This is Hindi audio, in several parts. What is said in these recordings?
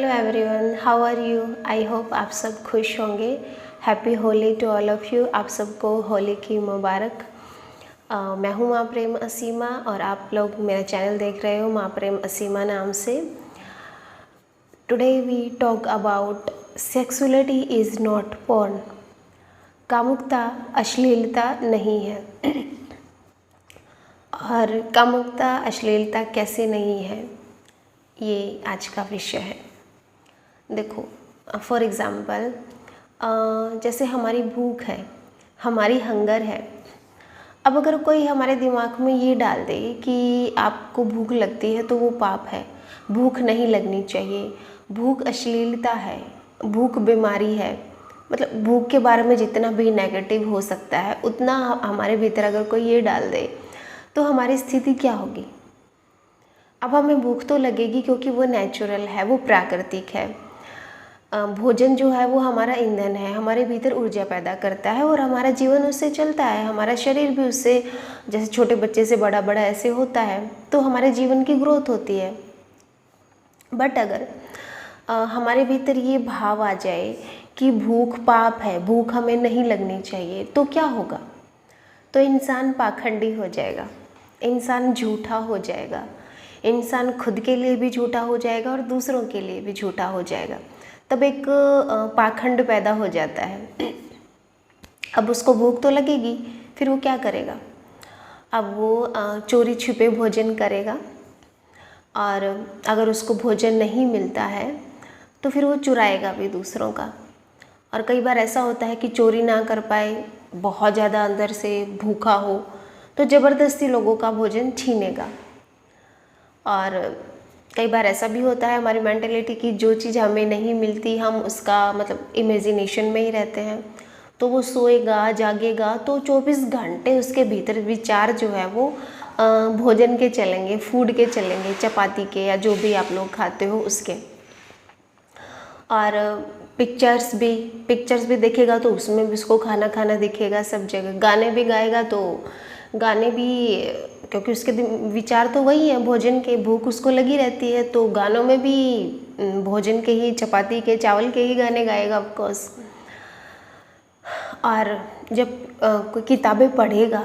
Hello everyone, how are you. I hope आप सब खुश होंगे। Happy Holi to all of you. आप सबको होली की मुबारक। मैं हूँ माँ प्रेम असीमा और आप लोग मेरा चैनल देख रहे हो माँ प्रेम असीमा नाम से। Today we talk about sexuality is not porn. कामुकता अश्लीलता नहीं है। और कामुकता अश्लीलता कैसे नहीं है, ये आज का विषय है। देखो, फॉर एग्ज़ाम्पल जैसे हमारी भूख है, हमारी हंगर है। अब अगर कोई हमारे दिमाग में ये डाल दे कि आपको भूख लगती है तो वो पाप है, भूख नहीं लगनी चाहिए, भूख अश्लीलता है, भूख बीमारी है, मतलब भूख के बारे में जितना भी नेगेटिव हो सकता है उतना हमारे भीतर अगर कोई ये डाल दे तो हमारी स्थिति क्या होगी। अब हमें भूख तो लगेगी क्योंकि वो नेचुरल है, वो प्राकृतिक है। भोजन जो है वो हमारा ईंधन है, हमारे भीतर ऊर्जा पैदा करता है और हमारा जीवन उससे चलता है, हमारा शरीर भी उससे, जैसे छोटे बच्चे से बड़ा बड़ा ऐसे होता है तो हमारे जीवन की ग्रोथ होती है। बट अगर हमारे भीतर ये भाव आ जाए कि भूख पाप है, भूख हमें नहीं लगनी चाहिए, तो क्या होगा। तो इंसान पाखंडी हो जाएगा, इंसान झूठा हो जाएगा, इंसान खुद के लिए भी झूठा हो जाएगा और दूसरों के लिए भी झूठा हो जाएगा। तब एक पाखंड पैदा हो जाता है। अब उसको भूख तो लगेगी, फिर वो क्या करेगा। अब वो चोरी छिपे भोजन करेगा और अगर उसको भोजन नहीं मिलता है तो फिर वो चुराएगा भी दूसरों का। और कई बार ऐसा होता है कि चोरी ना कर पाए, बहुत ज़्यादा अंदर से भूखा हो तो ज़बरदस्ती लोगों का भोजन छीनेगा। और कई बार ऐसा भी होता है हमारी मेंटेलिटी की जो चीज़ हमें नहीं मिलती हम उसका मतलब इमेजिनेशन में ही रहते हैं, तो वो सोएगा जागेगा तो 24 घंटे उसके भीतर विचार जो है वो भोजन के चलेंगे, फूड के चलेंगे, चपाती के या जो भी आप लोग खाते हो उसके। और पिक्चर्स भी देखेगा तो उसमें भी उसको खाना खाना दिखेगा सब जगह। गाने भी गाएगा तो गाने भी, क्योंकि उसके विचार तो वही है भोजन के, भूख उसको लगी रहती है तो गानों में भी भोजन के ही, चपाती के, चावल के ही गाने गाएगा ऑफकोर्स। और जब कोई किताबें पढ़ेगा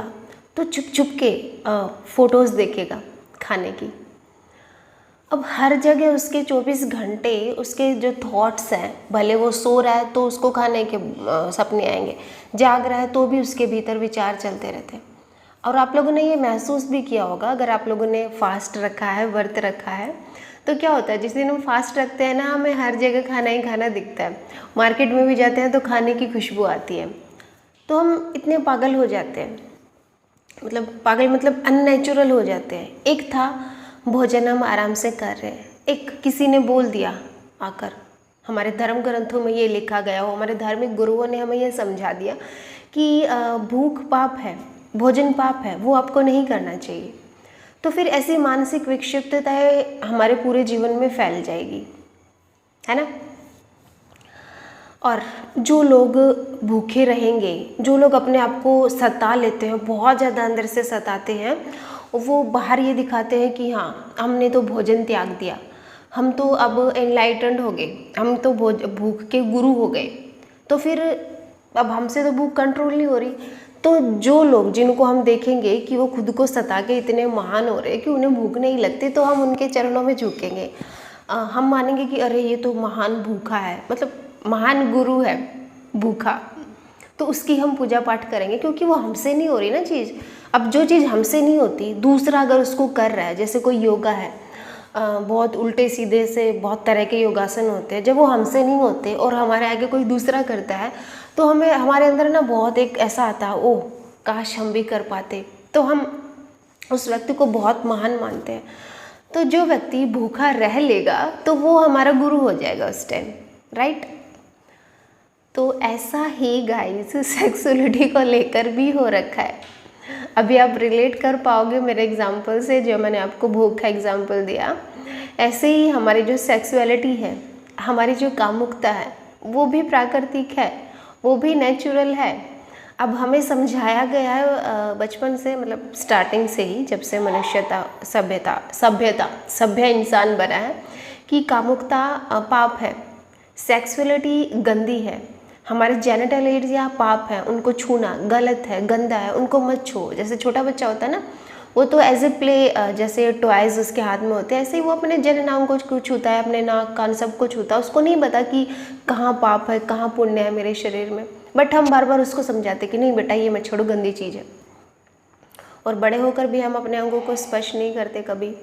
तो छुप छुप के फ़ोटोज़ देखेगा खाने की। अब हर जगह उसके 24 घंटे उसके जो थॉट्स हैं, भले वो सो रहा है तो उसको खाने के सपने आएंगे, जाग रहा है तो भी उसके भीतर विचार चलते रहते हैं। और आप लोगों ने ये महसूस भी किया होगा, अगर आप लोगों ने फास्ट रखा है, व्रत रखा है, तो क्या होता है जिस दिन हम फास्ट रखते हैं ना, हमें हर जगह खाना ही खाना दिखता है। मार्केट में भी जाते हैं तो खाने की खुशबू आती है, तो हम इतने पागल हो जाते हैं, मतलब पागल मतलब अननेचुरल हो जाते हैं। एक था भोजन हम आराम से कर रहे हैं, एक किसी ने बोल दिया आकर, हमारे धर्म ग्रंथों में ये लिखा गया हो, हमारे धार्मिक गुरुओं ने हमें ये समझा दिया कि भूख पाप है, भोजन पाप है, वो आपको नहीं करना चाहिए। तो फिर ऐसी मानसिक विक्षिप्तताएं हमारे पूरे जीवन में फैल जाएगी, है ना। और जो लोग भूखे रहेंगे, जो लोग अपने आप को सता लेते हैं, बहुत ज़्यादा अंदर से सताते हैं, वो बाहर ये दिखाते हैं कि हाँ हमने तो भोजन त्याग दिया, हम तो अब एनलाइटेंड हो गए, हम तो भूख के गुरु हो गए, तो फिर अब हमसे तो भूख कंट्रोल नहीं हो रही। तो जो लोग जिनको हम देखेंगे कि वो खुद को सता के इतने महान हो रहे हैं कि उन्हें भूख नहीं लगती, तो हम उनके चरणों में झुकेंगे। हम मानेंगे कि अरे ये तो महान भूखा है, मतलब महान गुरु है भूखा, तो उसकी हम पूजा पाठ करेंगे क्योंकि वो हमसे नहीं हो रही ना चीज़। अब जो चीज़ हमसे नहीं होती, दूसरा अगर उसको कर रहा है, जैसे कोई योगा है, बहुत उल्टे सीधे से बहुत तरह के योगासन होते हैं, जब वो हमसे नहीं होते और हमारे आगे कोई दूसरा करता है तो हमें, हमारे अंदर ना बहुत एक ऐसा आता है, ओह काश हम भी कर पाते, तो हम उस व्यक्ति को बहुत महान मानते हैं। तो जो व्यक्ति भूखा रह लेगा तो वो हमारा गुरु हो जाएगा उस टाइम, राइट। तो ऐसा ही गाइस सेक्सुअलिटी को लेकर भी हो रखा है। अभी आप रिलेट कर पाओगे मेरे एग्जाम्पल से, जो मैंने आपको भूख का एग्जाम्पल दिया। ऐसे ही हमारी जो सेक्सुअलिटी है, हमारी जो कामुकता है, वो भी प्राकृतिक है, वो भी नेचुरल है। अब हमें समझाया गया है बचपन से, मतलब स्टार्टिंग से ही, जब से मनुष्यता सभ्य इंसान बना है, कि कामुकता पाप है, सेक्सुअलिटी गंदी है, हमारे जेनिटल एरिया पाप है, उनको छूना गलत है, गंदा है, उनको मत छो। जैसे छोटा बच्चा होता है ना, वो तो एज ए प्ले, जैसे टॉयज़ उसके हाथ में होते हैं, ऐसे ही वो अपने जननांग को छूता है, अपने नाक कान सब को छूता है। उसको नहीं पता कि कहाँ पाप है, कहाँ पुण्य है मेरे शरीर में, बट हम बार बार उसको समझाते कि नहीं बेटा ये मत छोड़ो, गंदी चीज़ है। और बड़े होकर भी हम अपने अंगों को स्पर्श नहीं करते कभी।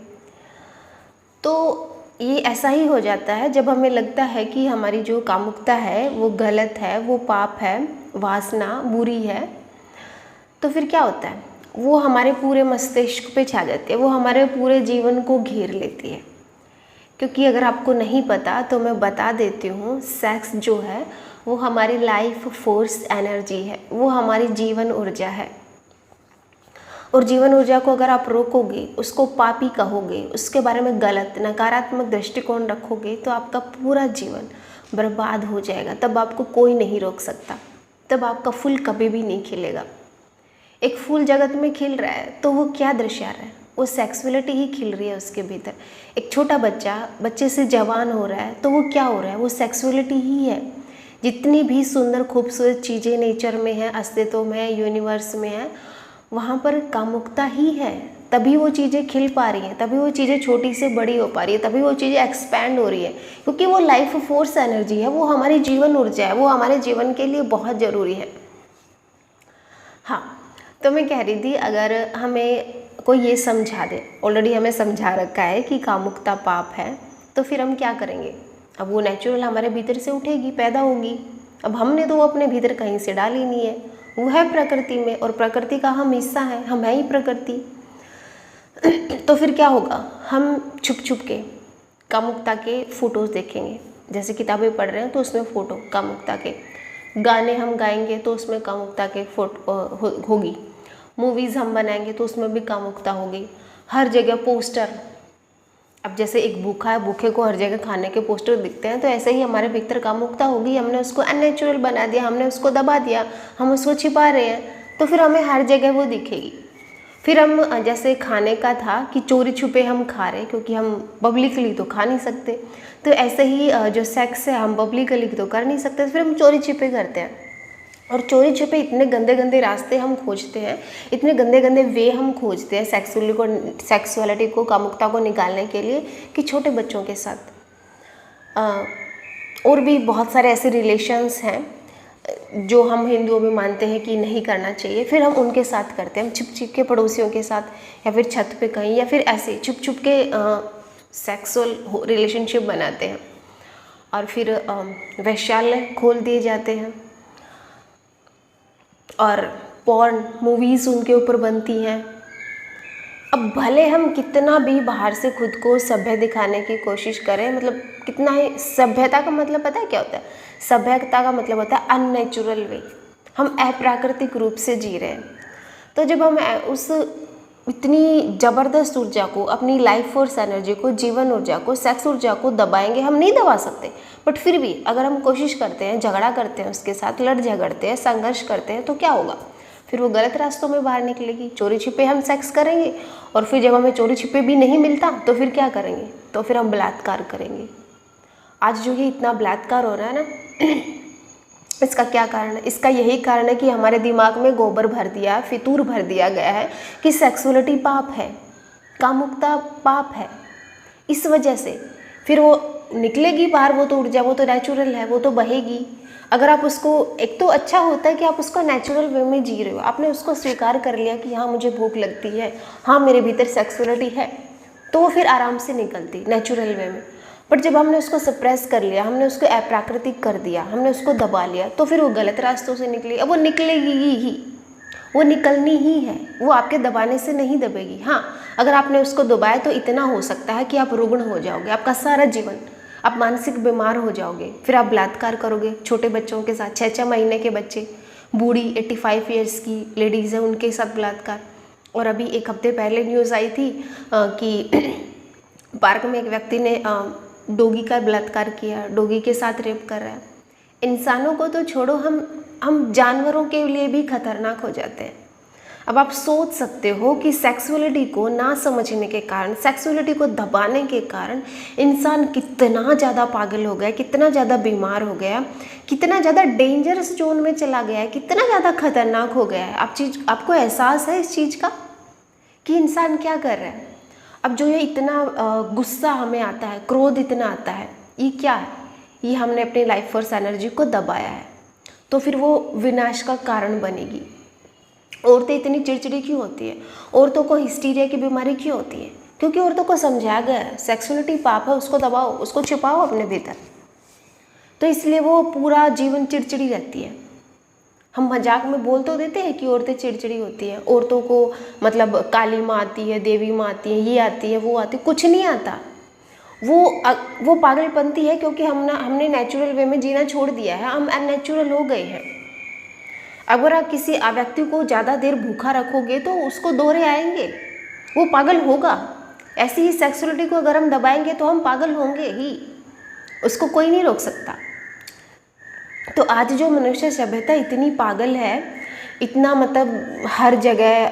तो ये ऐसा ही हो जाता है जब हमें लगता है कि हमारी जो कामुकता है वो गलत है, वो पाप है, वासना बुरी है, तो फिर क्या होता है, वो हमारे पूरे मस्तिष्क पे छा जाती है, वो हमारे पूरे जीवन को घेर लेती है। क्योंकि अगर आपको नहीं पता तो मैं बता देती हूँ, सेक्स जो है वो हमारी लाइफ फोर्स एनर्जी है, वो हमारी जीवन ऊर्जा है। और जीवन ऊर्जा को अगर आप रोकोगे, उसको पापी कहोगे, उसके बारे में गलत नकारात्मक दृष्टिकोण रखोगे, तो आपका पूरा जीवन बर्बाद हो जाएगा। तब आपको कोई नहीं रोक सकता, तब आपका फूल कभी भी नहीं खिलेगा। एक फूल जगत में खिल रहा है तो वो क्या दर्शा रहा है, वो सेक्सुअलिटी ही खिल रही है उसके भीतर। एक छोटा बच्चे से जवान हो रहा है तो वो क्या हो रहा है, वो सेक्सुअलिटी ही है। जितनी भी सुंदर खूबसूरत चीज़ें नेचर में है, अस्तित्व में है, यूनिवर्स में है, वहाँ पर कामुकता ही है। तभी वो चीज़ें खिल पा रही हैं, तभी वो चीज़ें छोटी से बड़ी हो पा रही है, तभी वो चीज़ें एक्सपैंड हो रही है, क्योंकि वो लाइफ फोर्स एनर्जी है, वो हमारी जीवन ऊर्जा है, वो हमारे जीवन के लिए बहुत ज़रूरी है। हाँ, तो मैं कह रही थी, अगर हमें कोई ये समझा दे, ऑलरेडी हमें समझा रखा है कि कामुकता पाप है, तो फिर हम क्या करेंगे। अब वो नेचुरल हमारे भीतर से उठेगी, पैदा होगी। अब हमने तो वो अपने भीतर कहीं से डाली नहीं है, वो है प्रकृति में, और प्रकृति का हम हिस्सा है, हम है ही प्रकृति। तो फिर क्या होगा, हम छुप छुप के कामुकता के फ़ोटोज़ देखेंगे। जैसे किताबें पढ़ रहे हैं तो उसमें फ़ोटो कामुकता के, गाने हम गाएंगे तो उसमें कामुकता के फोटो होगी, मूवीज़ हम बनाएंगे तो उसमें भी कामुकता होगी। हर जगह पोस्टर, अब जैसे एक भूखा है, भूखे को हर जगह खाने के पोस्टर दिखते हैं, तो ऐसे ही हमारे भीतर कामुकता होगी। हमने उसको अननेचुरल बना दिया, हमने उसको दबा दिया, हम उसको छिपा रहे हैं, तो फिर हमें हर जगह वो दिखेगी। फिर हम, जैसे खाने का था कि चोरी छुपे हम खा रहे, क्योंकि हम पब्लिकली तो खा नहीं सकते, तो ऐसे ही जो सेक्स है हम पब्लिकली तो कर नहीं सकते, फिर हम चोरी छिपे करते हैं। और चोरी छिपे इतने गंदे गंदे रास्ते हम खोजते हैं, इतने गंदे गंदे वे हम खोजते हैं सेक्सुअलिटी को, कामुकता को निकालने के लिए, कि छोटे बच्चों के साथ और भी बहुत सारे ऐसे रिलेशंस हैं जो हम हिंदुओं में मानते हैं कि नहीं करना चाहिए, फिर हम उनके साथ करते हैं। हम छिप छिप के पड़ोसियों के साथ, या फिर छत पे कहीं, या फिर ऐसे छुप छुप के सेक्सुअल रिलेशनशिप बनाते हैं, और फिर वैश्यालय खोल दिए जाते हैं, और पॉर्न मूवीज़ उनके ऊपर बनती हैं। अब भले हम कितना भी बाहर से खुद को सभ्य दिखाने की कोशिश करें, मतलब कितना ही, सभ्यता का मतलब पता है क्या होता है, सभ्यता का मतलब होता है अननेचुरल वे, हम अप्राकृतिक रूप से जी रहे हैं। तो जब हम उस इतनी ज़बरदस्त ऊर्जा को, अपनी लाइफ फोर्स एनर्जी को, जीवन ऊर्जा को, सेक्स ऊर्जा को दबाएंगे, हम नहीं दबा सकते, बट फिर भी अगर हम कोशिश करते हैं, झगड़ा करते हैं, उसके साथ लड़ झगड़ते हैं, संघर्ष करते हैं, तो क्या होगा, फिर वो गलत रास्तों में बाहर निकलेगी। चोरी छिपे हम सेक्स करेंगे, और फिर जब हमें चोरी छिपे भी नहीं मिलता तो फिर क्या करेंगे, तो फिर हम बलात्कार करेंगे। आज जो ये इतना बलात्कार हो रहा है ना, इसका क्या कारण है, इसका यही कारण है कि हमारे दिमाग में गोबर भर दिया, फितूर भर दिया गया है कि सेक्सुअलिटी पाप है, कामुकता पाप है। इस वजह से फिर वो निकलेगी बाहर, वो तो ऊर्जा, वो तो नेचुरल है, वो तो बहेगी। अगर आप उसको, एक तो अच्छा होता है कि आप उसको नेचुरल वे में जी रहे हो, आपने उसको स्वीकार कर लिया कि हाँ मुझे भूख लगती है, हाँ मेरे भीतर सेक्सुअलिटी है, तो वो फिर आराम से निकलती नेचुरल वे में। बट जब हमने उसको सप्रेस कर लिया, हमने उसको अप्राकृतिक कर दिया, हमने उसको दबा लिया, तो फिर वो गलत रास्तों से निकली। अब वो निकलेगी ही, वो निकलनी ही है, वो आपके दबाने से नहीं दबेगी। हाँ, अगर आपने उसको दबाया तो इतना हो सकता है कि आप रुग्ण हो जाओगे, आपका सारा जीवन, आप मानसिक बीमार हो जाओगे। फिर आप बलात्कार करोगे छोटे बच्चों के साथ, 6-6 महीने के बच्चे, बूढ़ी 85 ईयर्स की लेडीज़ है, उनके साथ बलात्कार। और अभी एक हफ्ते पहले न्यूज़ आई थी कि पार्क में एक व्यक्ति ने डॉगी का बलात्कार किया, डॉगी के साथ रेप कर रहा है। इंसानों को तो छोड़ो, हम जानवरों के लिए भी खतरनाक हो जाते हैं। अब आप सोच सकते हो कि सेक्सुअलिटी को ना समझने के कारण, सेक्सुअलिटी को दबाने के कारण इंसान कितना ज़्यादा पागल हो गया, कितना ज़्यादा बीमार हो गया, कितना ज़्यादा डेंजरस जोन में चला गया है, कितना ज़्यादा खतरनाक हो गया है। आपको एहसास है इस चीज़ का कि इंसान क्या कर रहा है। अब जो ये इतना गुस्सा हमें आता है, क्रोध इतना आता है, ये क्या है? ये हमने अपनी लाइफ फोर्स एनर्जी को दबाया है, तो फिर वो विनाश का कारण बनेगी। औरतें इतनी चिड़चिड़ी क्यों होती है? औरतों को हिस्टीरिया की बीमारी क्यों होती है? क्योंकि औरतों को समझाया गया है सेक्सुअलिटी पाप है, उसको दबाओ, उसको छिपाओ अपने भीतर, तो इसलिए वो पूरा जीवन चिड़चिड़ी रहती है। हम मजाक में बोल तो देते हैं कि औरतें चिड़चिड़ी होती हैं, औरतों को मतलब काली माँ आती है, देवी माँ आती है, ये आती है, वो आती है, कुछ नहीं आता। वो पागलपंती है, क्योंकि हमने नेचुरल वे में जीना छोड़ दिया है, हम अननेचुरल हो गए हैं। अगर आप किसी व्यक्ति को ज़्यादा देर भूखा रखोगे तो उसको दौरे आएंगे, वो पागल होगा। ऐसी ही सेक्सुअलिटी को अगर हम दबाएंगे तो हम पागल होंगे ही, उसको कोई नहीं रोक सकता। तो आज जो मनुष्य सभ्यता इतनी पागल है, इतना मतलब हर जगह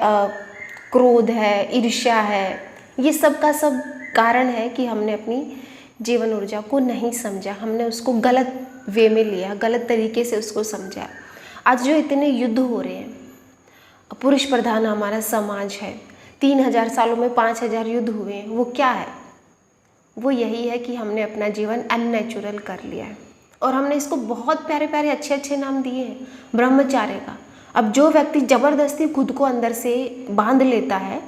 क्रोध है, ईर्ष्या है, ये सब का सब कारण है कि हमने अपनी जीवन ऊर्जा को नहीं समझा, हमने उसको गलत वे में लिया, गलत तरीके से उसको समझा। आज जो इतने युद्ध हो रहे हैं, पुरुष प्रधान हमारा समाज है, 3000 सालों में 5000 युद्ध हुए हैं, वो क्या है? वो यही है कि हमने अपना जीवन अननेचुरल कर लिया है, और हमने इसको बहुत प्यारे प्यारे अच्छे अच्छे नाम दिए हैं, ब्रह्मचार्य का। अब जो व्यक्ति ज़बरदस्ती खुद को अंदर से बांध लेता है,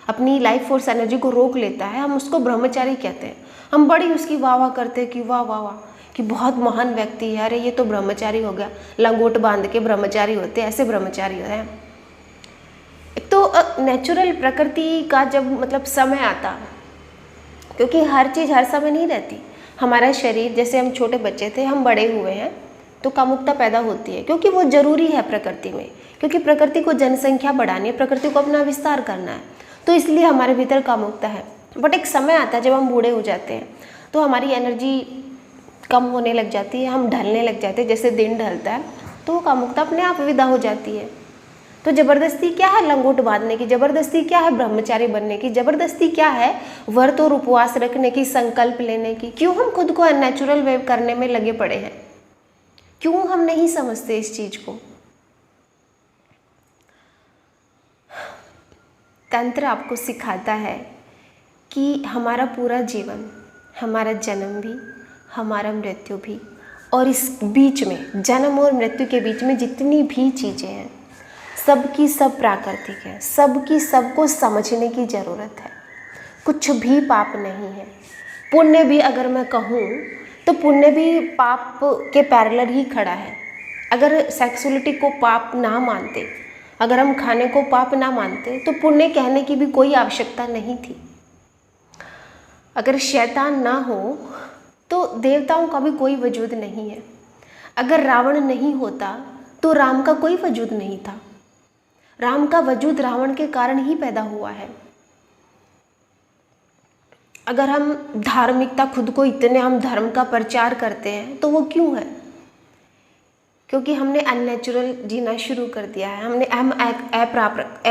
अपनी लाइफ फोर्स एनर्जी को रोक लेता है, हम उसको ब्रह्मचारी कहते हैं। हम बड़ी उसकी वाह वाह करते हैं कि वाह वाह वाह, कि बहुत महान व्यक्ति है, अरे ये तो ब्रह्मचारी हो गया, लंगोट बांध के ब्रह्मचारी होते हैं, ऐसे ब्रह्मचारी हैं। एक तो नेचुरल प्रकृति का जब मतलब समय आता, क्योंकि हर चीज़ हर समय नहीं रहती। हमारा शरीर, जैसे हम छोटे बच्चे थे, हम बड़े हुए हैं तो कामुकता पैदा होती है, क्योंकि वो ज़रूरी है प्रकृति में, क्योंकि प्रकृति को जनसंख्या बढ़ानी है, प्रकृति को अपना विस्तार करना है, तो इसलिए हमारे भीतर कामुकता है। बट एक समय आता है जब हम बूढ़े हो जाते हैं तो हमारी एनर्जी कम होने लग जाती है, हम ढलने लग जाते हैं, जैसे दिन ढलता है तो वो कामुकता अपने आप विदा हो जाती है। तो ज़बरदस्ती क्या है लंगोट बांधने की, ज़बरदस्ती क्या है ब्रह्मचारी बनने की, ज़बरदस्ती क्या है व्रत और उपवास रखने की, संकल्प लेने की? क्यों हम खुद को अननेचुरल वे करने में लगे पड़े हैं? क्यों हम नहीं समझते इस चीज़ को? तंत्र आपको सिखाता है कि हमारा पूरा जीवन, हमारा जन्म भी, हमारा मृत्यु भी, और इस बीच में जन्म और मृत्यु के बीच में जितनी भी चीज़ें हैं, सबकी सब प्राकृतिक है, सबकी सबको समझने की ज़रूरत है। कुछ भी पाप नहीं है। पुण्य भी अगर मैं कहूँ तो पुण्य भी पाप के पैरेलल ही खड़ा है। अगर सेक्सुअलिटी को पाप ना मानते, अगर हम खाने को पाप ना मानते, तो पुण्य कहने की भी कोई आवश्यकता नहीं थी। अगर शैतान ना हो तो देवताओं का भी कोई वजूद नहीं है। अगर रावण नहीं होता तो राम का कोई वजूद नहीं था। राम का वजूद रावण के कारण ही पैदा हुआ है। अगर हम धार्मिकता, खुद को इतने हम धर्म का प्रचार करते हैं, तो वो क्यों है? क्योंकि हमने अननेचुरल जीना शुरू कर दिया है, हम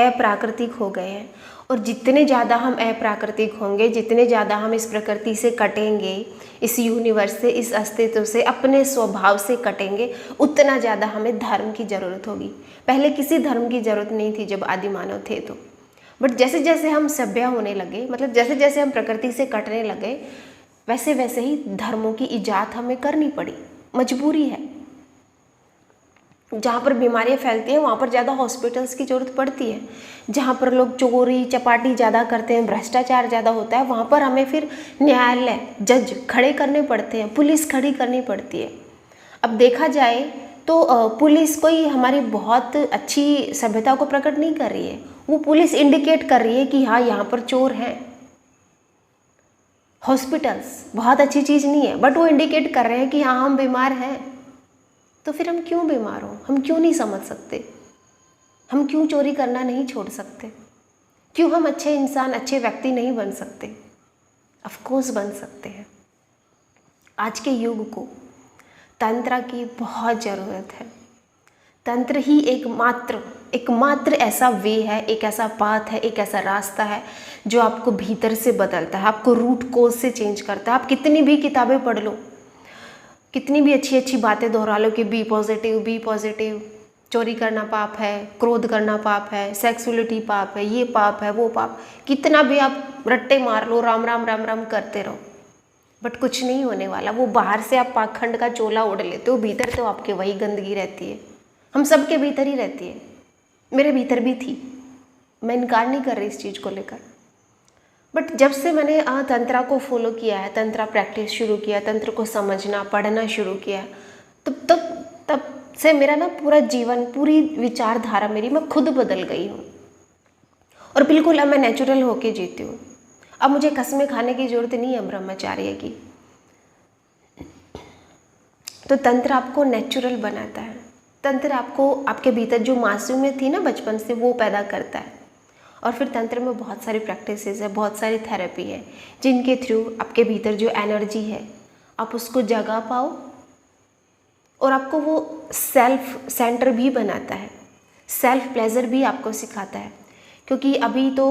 अप्राकृतिक हो गए हैं। और जितने ज़्यादा हम अप्राकृतिक होंगे, जितने ज़्यादा हम इस प्रकृति से कटेंगे, इस यूनिवर्स से, इस अस्तित्व से, अपने स्वभाव से कटेंगे, उतना ज़्यादा हमें धर्म की ज़रूरत होगी। पहले किसी धर्म की ज़रूरत नहीं थी जब आदि मानव थे तो। बट जैसे जैसे हम सभ्य होने लगे, मतलब जैसे जैसे हम प्रकृति से कटने लगे, वैसे वैसे ही धर्मों की इजाद हमें करनी पड़ी, मजबूरी है। जहाँ पर बीमारियाँ फैलती हैं वहाँ पर ज़्यादा हॉस्पिटल्स की ज़रूरत पड़ती है। जहाँ पर लोग चोरी चपाटी ज़्यादा करते हैं, भ्रष्टाचार ज़्यादा होता है, वहाँ पर हमें फिर न्यायालय, जज खड़े करने पड़ते हैं, पुलिस खड़ी करनी पड़ती है। अब देखा जाए तो पुलिस कोई हमारी बहुत अच्छी सभ्यता को प्रकट नहीं कर रही है, वो पुलिस इंडिकेट कर रही है कि हाँ यहाँ पर चोर हैं। हॉस्पिटल्स बहुत अच्छी चीज़ नहीं है, बट वो इंडिकेट कर रहे हैं कि हाँ हम बीमार हैं। तो फिर हम क्यों बीमार हो? हम क्यों नहीं समझ सकते? हम क्यों चोरी करना नहीं छोड़ सकते? क्यों हम अच्छे इंसान, अच्छे व्यक्ति नहीं बन सकते? ऑफ कोर्स बन सकते हैं। आज के युग को तंत्र की बहुत ज़रूरत है। तंत्र ही एकमात्र ऐसा वे है, एक ऐसा पाथ है, एक ऐसा रास्ता है जो आपको भीतर से बदलता है, आपको रूट कोज से चेंज करता है। आप कितनी भी किताबें पढ़ लो, कितनी भी अच्छी अच्छी बातें दोहरा लो कि बी पॉजिटिव, चोरी करना पाप है, क्रोध करना पाप है, सेक्सुअलिटी पाप है, ये पाप है, वो पाप, कितना भी आप रट्टे मार लो, राम राम राम राम करते रहो, बट कुछ नहीं होने वाला। वो बाहर से आप पाखंड का चोला ओढ़ लेते हो, भीतर तो आपके वही गंदगी रहती है। हम सबके भीतर ही रहती है, मेरे भीतर भी थी, मैं इनकार नहीं कर रही इस चीज़ को लेकर। बट जब से मैंने तंत्रा को फॉलो किया है, तंत्रा प्रैक्टिस शुरू किया, तंत्र को समझना पढ़ना शुरू किया, तब से मेरा ना पूरा जीवन, पूरी विचारधारा मेरी, मैं खुद बदल गई हूँ। और बिल्कुल अब मैं नेचुरल होके जीती हूँ। अब मुझे कसमें खाने की ज़रूरत नहीं है ब्रह्मचार्य की। तो तंत्र आपको नेचुरल बनाता है। तंत्र आपको, आपके भीतर जो मासूमियत थी ना बचपन से, वो पैदा करता है। और फिर तंत्र में बहुत सारी प्रैक्टिसेस है, बहुत सारी थेरेपी है, जिनके थ्रू आपके भीतर जो एनर्जी है आप उसको जगा पाओ, और आपको वो सेल्फ सेंटर भी बनाता है, सेल्फ प्लेजर भी आपको सिखाता है। क्योंकि अभी तो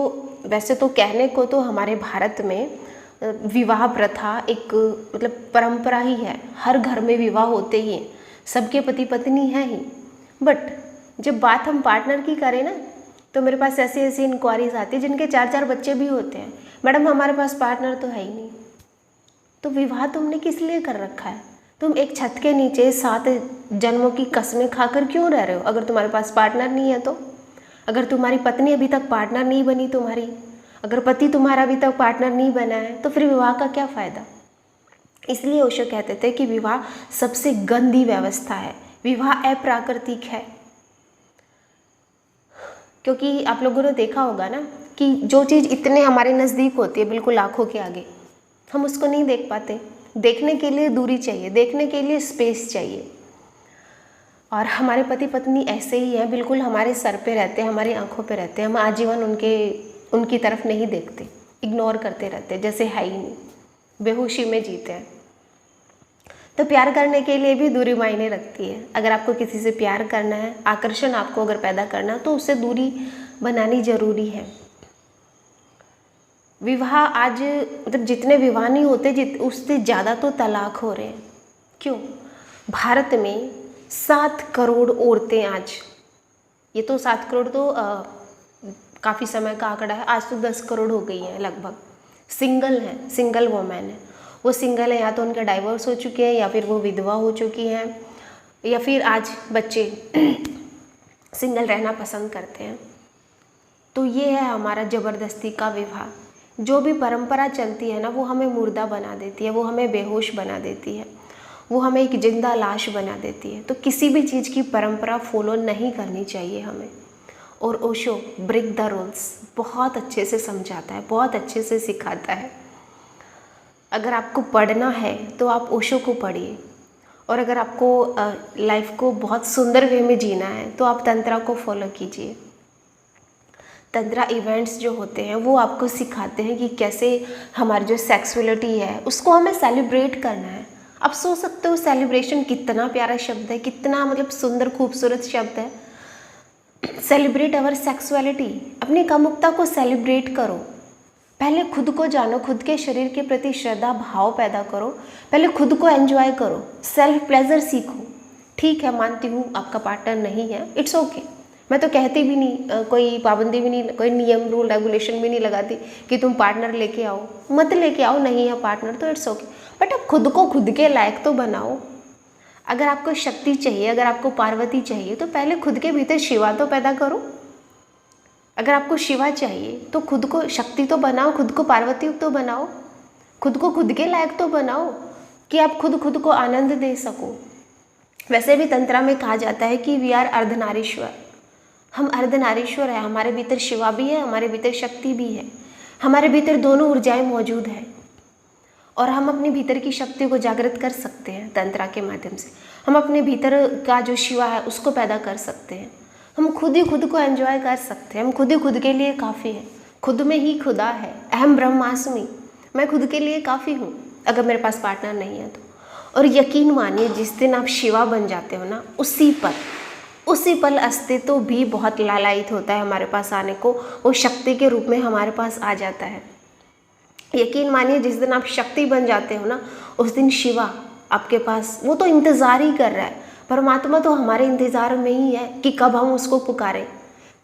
वैसे तो कहने को तो हमारे भारत में विवाह प्रथा एक मतलब परंपरा ही है, हर घर में विवाह होते ही हैं, सबके पति पत्नी हैं ही। बट जब बात हम पार्टनर की करें ना, तो मेरे पास ऐसी ऐसी इंक्वायरीज आती है जिनके 4-4 बच्चे भी होते हैं, मैडम हमारे पास पार्टनर तो है ही नहीं। तो विवाह तुमने किस लिए कर रखा है? तुम एक छत के नीचे 7 जन्मों की कसमें खाकर क्यों रह रहे हो अगर तुम्हारे पास पार्टनर नहीं है तो? अगर तुम्हारी पत्नी अभी तक पार्टनर नहीं बनी तुम्हारी, अगर पति तुम्हारा अभी तक पार्टनर नहीं बना है, तो फिर विवाह का क्या फ़ायदा? इसलिए ओशो कहते थे कि विवाह सबसे गंदी व्यवस्था है, विवाह अप्राकृतिक है। क्योंकि आप लोगों ने देखा होगा ना कि जो चीज़ इतने हमारे नज़दीक होती है, बिल्कुल आँखों के आगे, हम उसको नहीं देख पाते। देखने के लिए दूरी चाहिए, देखने के लिए स्पेस चाहिए। और हमारे पति पत्नी ऐसे ही हैं, बिल्कुल हमारे सर पे रहते हैं, हमारी आंखों पे रहते हैं, हम आजीवन उनकी तरफ नहीं देखते, इग्नोर करते रहते हैं, जैसे है ही नहीं, बेहोशी में जीते हैं। तो प्यार करने के लिए भी दूरी मायने रखती है। अगर आपको किसी से प्यार करना है, आकर्षण आपको अगर पैदा करना है, तो उससे दूरी बनानी ज़रूरी है। विवाह आज मतलब जितने विवाह नहीं होते उससे ज़्यादा तो तलाक हो रहे हैं। क्यों? भारत में 7 करोड़ औरतें आज, ये तो 7 करोड़ तो काफ़ी समय का आंकड़ा है, आज तो 10 करोड़ हो गई हैं लगभग, सिंगल हैं, सिंगल वोमेन है। वो सिंगल है, या तो उनका डाइवोर्स हो चुके हैं, या फिर वो विधवा हो चुकी हैं, या फिर आज बच्चे सिंगल रहना पसंद करते हैं। तो ये है हमारा ज़बरदस्ती का विवाह। जो भी परंपरा चलती है ना, वो हमें मुर्दा बना देती है, वो हमें बेहोश बना देती है, वो हमें एक जिंदा लाश बना देती है। तो किसी भी चीज़ की परंपरा फॉलो नहीं करनी चाहिए हमें। और ओशो ब्रेक द रूल्स बहुत अच्छे से समझाता है, बहुत अच्छे से सिखाता है। अगर आपको पढ़ना है तो आप ओशो को पढ़िए, और अगर आपको लाइफ को बहुत सुंदर वे में जीना है तो आप तंत्रा को फॉलो कीजिए। तंत्रा इवेंट्स जो होते हैं वो आपको सिखाते हैं कि कैसे हमारी जो सेक्सुअलिटी है उसको हमें सेलिब्रेट करना है। आप सोच सकते हो सेलिब्रेशन कितना प्यारा शब्द है, कितना मतलब सुंदर खूबसूरत शब्द है। सेलिब्रेट अवर सेक्सुअलिटी, अपनी कामुकता को सेलिब्रेट करो। पहले खुद को जानो, खुद के शरीर के प्रति श्रद्धा भाव पैदा करो, पहले खुद को एंजॉय करो, सेल्फ प्लेजर सीखो। ठीक है, मानती हूँ आपका पार्टनर नहीं है, इट्स ओके। मैं तो कहती भी नहीं, कोई पाबंदी भी नहीं, कोई नियम रूल रेगुलेशन भी नहीं लगाती कि तुम पार्टनर लेके आओ, मत लेके आओ, नहीं है पार्टनर तो इट्स ओके। बट अब खुद को खुद के लायक तो बनाओ। अगर आपको शक्ति चाहिए, अगर आपको पार्वती चाहिए, तो पहले खुद के भीतर शिवा तो पैदा करो। अगर आपको शिवा चाहिए तो खुद को शक्ति तो बनाओ, खुद को पार्वती तो बनाओ, खुद को खुद के लायक तो बनाओ कि आप खुद को आनंद दे सको। वैसे भी तंत्रा में कहा जाता है कि वी आर अर्धनारीश्वर, हम अर्धनारीश्वर है। हमारे भीतर शिवा भी है, हमारे भीतर शक्ति भी है, हमारे भीतर दोनों ऊर्जाएं मौजूद है। और हम अपने भीतर की शक्ति को जागृत कर सकते हैं तंत्रा के माध्यम से। हम अपने भीतर का जो शिवा है उसको पैदा कर सकते हैं। हम खुद ही खुद को एंजॉय कर सकते हैं। हम खुद ही खुद के लिए काफ़ी हैं। खुद में ही खुदा है, अहम ब्रह्मास्मि, मैं खुद के लिए काफ़ी हूँ अगर मेरे पास पार्टनर नहीं है तो। और यकीन मानिए जिस दिन आप शिवा बन जाते हो ना, उसी पर उसी पल अस्तित्व भी बहुत लालायित होता है हमारे पास आने को, वो शक्ति के रूप में हमारे पास आ जाता है। यकीन मानिए जिस दिन आप शक्ति बन जाते हो ना, उस दिन शिवा आपके पास, वो तो इंतज़ार ही कर रहा है। परमात्मा तो हमारे इंतज़ार में ही है कि कब हम उसको पुकारें,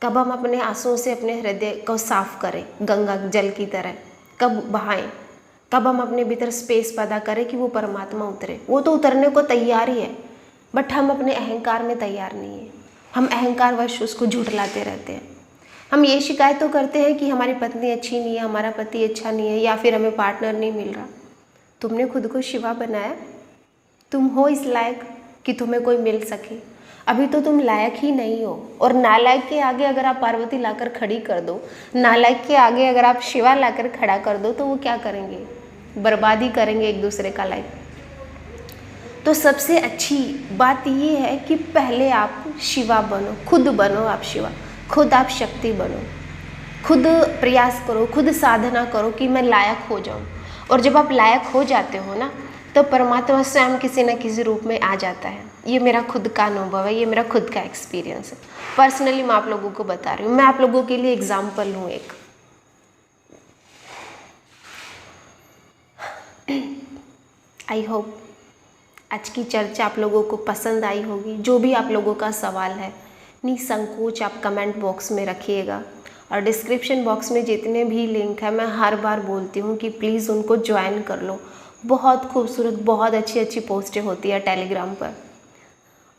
कब हम अपने आंसुओं से अपने हृदय को साफ करें गंगा जल की तरह, कब बहाएं, कब हम अपने भीतर स्पेस पैदा करें कि वो परमात्मा उतरे। वो तो उतरने को तैयार ही है, बट हम अपने अहंकार में तैयार नहीं है। हम अहंकारवश उसको झुठलाते रहते हैं। हम ये शिकायत तो करते हैं कि हमारी पत्नी अच्छी नहीं है, हमारा पति अच्छा नहीं है, या फिर हमें पार्टनर नहीं मिल रहा। तुमने खुद को शिवा बनाया, तुम हो इस लायक कि तुम्हें कोई मिल सके। अभी तो तुम लायक ही नहीं हो। और नालायक के आगे अगर आप पार्वती लाकर खड़ी कर दो, नालायक के आगे अगर आप शिवा लाकर खड़ा कर दो, तो वो क्या करेंगे? बर्बादी करेंगे एक दूसरे का लाइफ। तो सबसे अच्छी बात ये है कि पहले आप शिवा बनो, खुद बनो आप शिवा, खुद आप शक्ति बनो, खुद प्रयास करो, खुद साधना करो कि मैं लायक हो जाऊं। और जब आप लायक हो जाते हो ना, तो परमात्मा स्वयं किसी न किसी रूप में आ जाता है। ये मेरा खुद का अनुभव है, ये मेरा खुद का एक्सपीरियंस है। पर्सनली मैं आप लोगों को बता रही हूँ, मैं आप लोगों के लिए एग्जाम्पल हूँ एक। आई होप आज की चर्चा आप लोगों को पसंद आई होगी। जो भी आप लोगों का सवाल है, निसंकोच आप कमेंट बॉक्स में रखिएगा। और डिस्क्रिप्शन बॉक्स में जितने भी लिंक है, मैं हर बार बोलती हूँ कि प्लीज़ उनको ज्वाइन कर लो। बहुत खूबसूरत, बहुत अच्छी अच्छी पोस्टें होती है टेलीग्राम पर।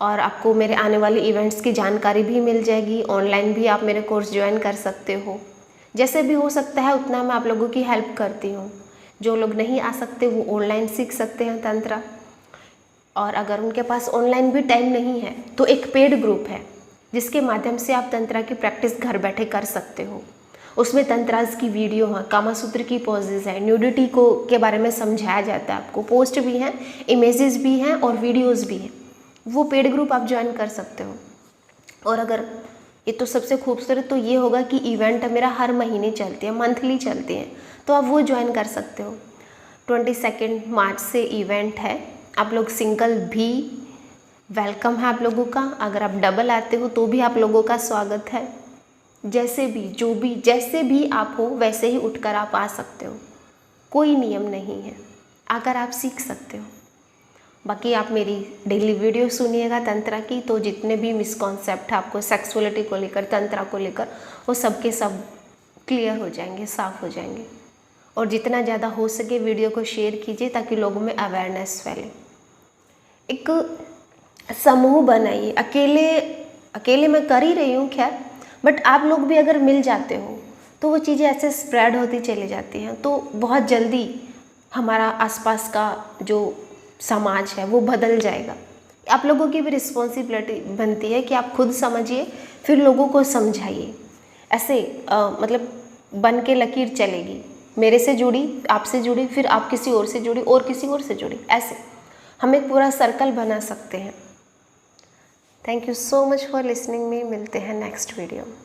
और आपको मेरे आने वाले इवेंट्स की जानकारी भी मिल जाएगी। ऑनलाइन भी आप मेरे कोर्स ज्वाइन कर सकते हो। जैसे भी हो सकता है उतना मैं आप लोगों की हेल्प करती हूँ। जो लोग नहीं आ सकते वो ऑनलाइन सीख सकते हैं तंत्र। और अगर उनके पास ऑनलाइन भी टाइम नहीं है तो एक पेड ग्रुप है जिसके माध्यम से आप तंत्रा की प्रैक्टिस घर बैठे कर सकते हो। उसमें तंत्रास की वीडियो है, कामासूत्र की पॉजेज है, न्यूडिटी को के बारे में समझाया जाता है आपको। पोस्ट भी हैं, इमेजेस भी हैं और वीडियोस भी हैं। वो पेड ग्रुप आप ज्वाइन कर सकते हो। और अगर ये तो सबसे खूबसूरत तो ये होगा कि इवेंट मेरा हर महीने चलती है, मंथली चलती हैं, तो आप वो ज्वाइन कर सकते हो। 22 मार्च से इवेंट है। आप लोग सिंगल भी वेलकम है आप लोगों का। अगर आप डबल आते हो तो भी आप लोगों का स्वागत है। जैसे भी, जो भी, जैसे भी आप हो वैसे ही उठकर आप आ सकते हो। कोई नियम नहीं है, आकर आप सीख सकते हो। बाकी आप मेरी डेली वीडियो सुनिएगा तंत्रा की, तो जितने भी मिसकॉन्सेप्ट है आपको सेक्सुअलिटी को लेकर, तंत्रा को लेकर, वो सब के सब क्लियर हो जाएंगे, साफ हो जाएंगे। और जितना ज़्यादा हो सके वीडियो को शेयर कीजिए ताकि लोगों में अवेयरनेस फैले। एक समूह बनाइए। अकेले मैं कर ही रही हूँ खैर, बट आप लोग भी अगर मिल जाते हो तो वो चीज़ें ऐसे स्प्रेड होती चली जाती हैं। तो बहुत जल्दी हमारा आसपास का जो समाज है वो बदल जाएगा। आप लोगों की भी रिस्पॉन्सिबिलिटी बनती है कि आप खुद समझिए, फिर लोगों को समझाइए। ऐसे मतलब बन के लकीर चलेगी, मेरे से जुड़ी, आपसे जुड़ी, फिर आप किसी और से जुड़ी और किसी और से जुड़ी, ऐसे हम एक पूरा सर्कल बना सकते हैं। Thank you so much for listening me. मिलते हैं नेक्स्ट वीडियो में।